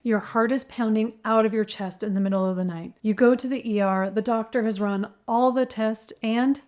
Your heart is pounding out of your chest in the middle of the night. You go to the ER, the doctor has run all the tests, and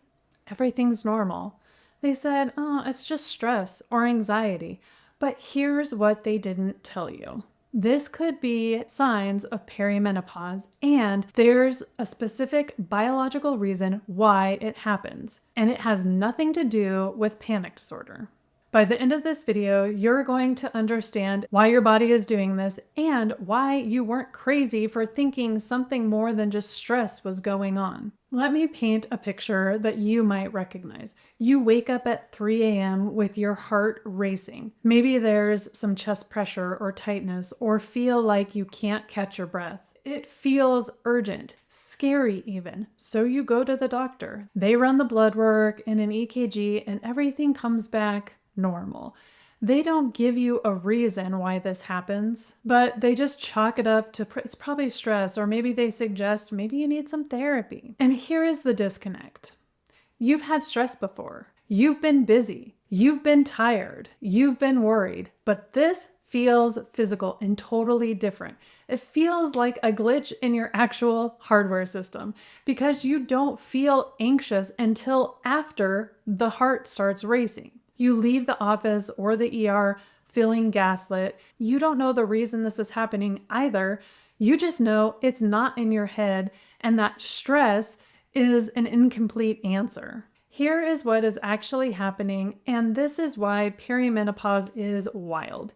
everything's normal. They said, oh, it's just stress or anxiety. But here's what they didn't tell you. This could be signs of perimenopause, and there's a specific biological reason why it happens, and it has nothing to do with panic disorder. By the end of this video, you're going to understand why your body is doing this and why you weren't crazy for thinking something more than just stress was going on. Let me paint a picture that you might recognize. You wake up at 3 a.m. with your heart racing. Maybe there's some chest pressure or tightness, or feel like you can't catch your breath. It feels urgent, scary even. So you go to the doctor. They run the blood work and an EKG, and everything comes back normal. They don't give you a reason why this happens, but they just chalk it up to it's probably stress, or maybe they suggest maybe you need some therapy. And here is the disconnect. You've had stress before. You've been busy. You've been tired. You've been worried, but this feels physical and totally different. It feels like a glitch in your actual hardware system because you don't feel anxious until after the heart starts racing. You leave the office or the ER feeling gaslit. You don't know the reason this is happening either. You just know it's not in your head and that stress is an incomplete answer. Here is what is actually happening, and this is why perimenopause is wild.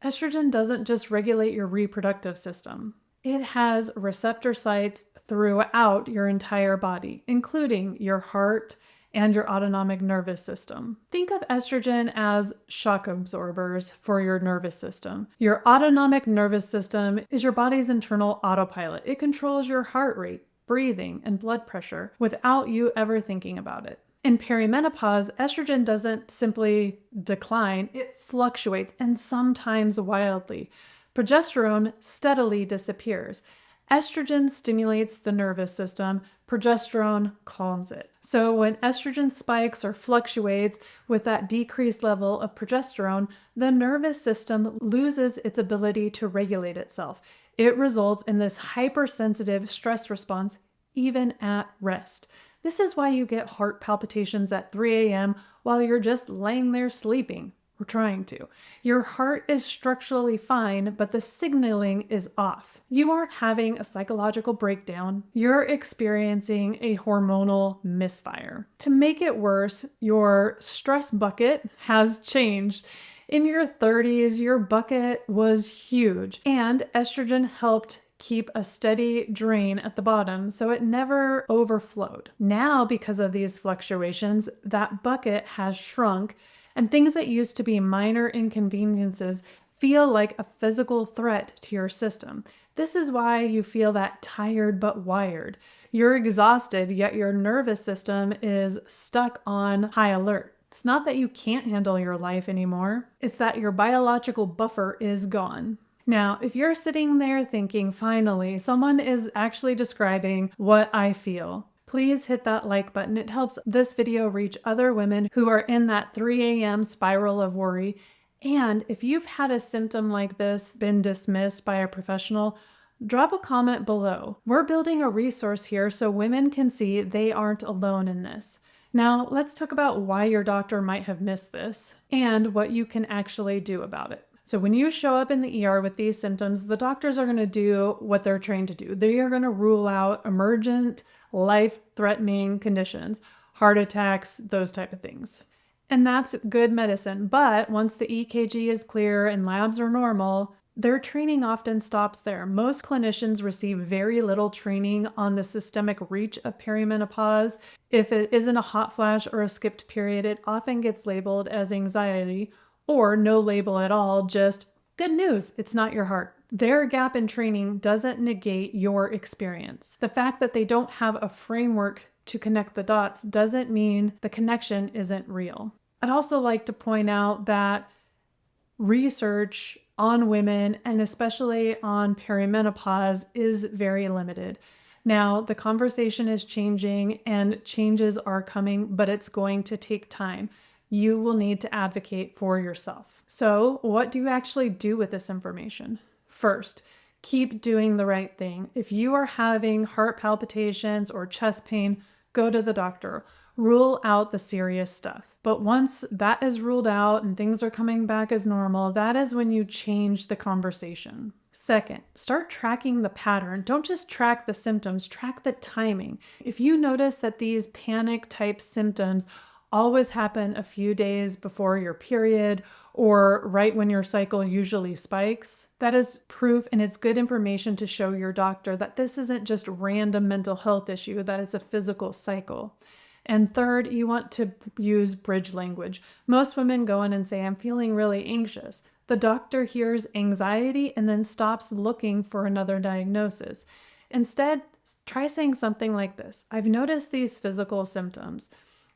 Estrogen doesn't just regulate your reproductive system. It has receptor sites throughout your entire body, including your heart and your autonomic nervous system. Think of estrogen as shock absorbers for your nervous system. Your autonomic nervous system is your body's internal autopilot. It controls your heart rate, breathing, and blood pressure without you ever thinking about it. In perimenopause, estrogen doesn't simply decline, it fluctuates, and sometimes wildly. Progesterone steadily disappears. Estrogen stimulates the nervous system, progesterone calms it. So when estrogen spikes or fluctuates with that decreased level of progesterone, the nervous system loses its ability to regulate itself. It results in this hypersensitive stress response even at rest. This is why you get heart palpitations at 3 a.m. while you're just laying there sleeping. We're trying to. Your heart is structurally fine, but the signaling is off. You aren't having a psychological breakdown. You're experiencing a hormonal misfire. To make it worse, your stress bucket has changed. In your 30s, your bucket was huge, and estrogen helped keep a steady drain at the bottom so it never overflowed. Now, because of these fluctuations, that bucket has shrunk, and things that used to be minor inconveniences feel like a physical threat to your system. This is why you feel that tired but wired. You're exhausted, yet your nervous system is stuck on high alert. It's not that you can't handle your life anymore. It's that your biological buffer is gone. Now, if you're sitting there thinking, finally, someone is actually describing what I feel, please hit that like button. It helps this video reach other women who are in that 3 a.m. spiral of worry. And if you've had a symptom like this, been dismissed by a professional, drop a comment below. We're building a resource here so women can see they aren't alone in this. Now, let's talk about why your doctor might have missed this and what you can actually do about it. So when you show up in the ER with these symptoms, the doctors are going to do what they're trained to do. They are going to rule out emergent, life-threatening conditions, heart attacks, those type of things. And that's good medicine. But once the EKG is clear and labs are normal, their training often stops there. Most clinicians receive very little training on the systemic reach of perimenopause. If it isn't a hot flash or a skipped period, it often gets labeled as anxiety, or no label at all, just good news, it's not your heart. Their gap in training doesn't negate your experience. The fact that they don't have a framework to connect the dots doesn't mean the connection isn't real. I'd also like to point out that research on women, and especially on perimenopause, is very limited. Now, the conversation is changing and changes are coming, but it's going to take time. You will need to advocate for yourself. So, what do you actually do with this information? First, keep doing the right thing. If you are having heart palpitations or chest pain, go to the doctor. Rule out the serious stuff. But once that is ruled out and things are coming back as normal, that is when you change the conversation. Second, start tracking the pattern. Don't just track the symptoms, track the timing. If you notice that these panic type symptoms always happen a few days before your period or right when your cycle usually spikes, that is proof and it's good information to show your doctor that this isn't just random mental health issue, that it's a physical cycle. And third, you want to use bridge language. Most women go in and say, I'm feeling really anxious. The doctor hears anxiety and then stops looking for another diagnosis. Instead, try saying something like this. I've noticed these physical symptoms,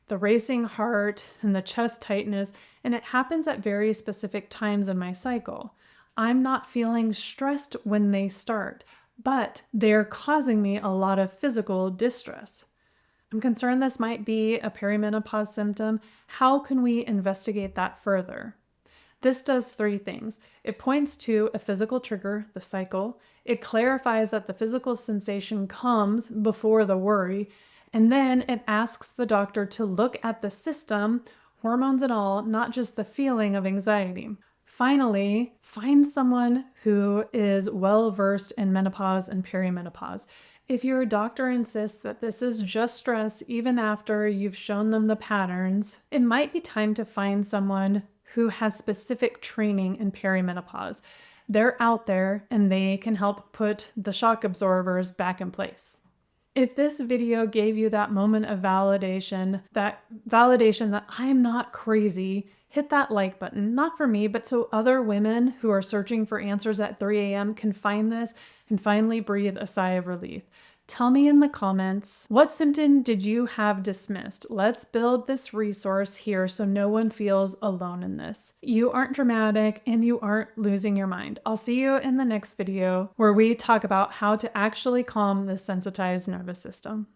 the racing heart and the chest tightness, and it happens at very specific times in my cycle. I'm not feeling stressed when they start, but they're causing me a lot of physical distress. I'm concerned this might be a perimenopause symptom. How can we investigate that further? This does three things. It points to a physical trigger, the cycle. It clarifies that the physical sensation comes before the worry. And then it asks the doctor to look at the system, hormones and all, not just the feeling of anxiety. Finally, find someone who is well-versed in menopause and perimenopause. If your doctor insists that this is just stress, even after you've shown them the patterns, it might be time to find someone who has specific training in perimenopause. They're out there and they can help put the shock absorbers back in place. If this video gave you that moment of validation that I'm not crazy, hit that like button. Not for me, but so other women who are searching for answers at 3 a.m. can find this and finally breathe a sigh of relief. Tell me in the comments, what symptom did you have dismissed? Let's build this resource here so no one feels alone in this. You aren't dramatic and you aren't losing your mind. I'll see you in the next video where we talk about how to actually calm the sensitized nervous system.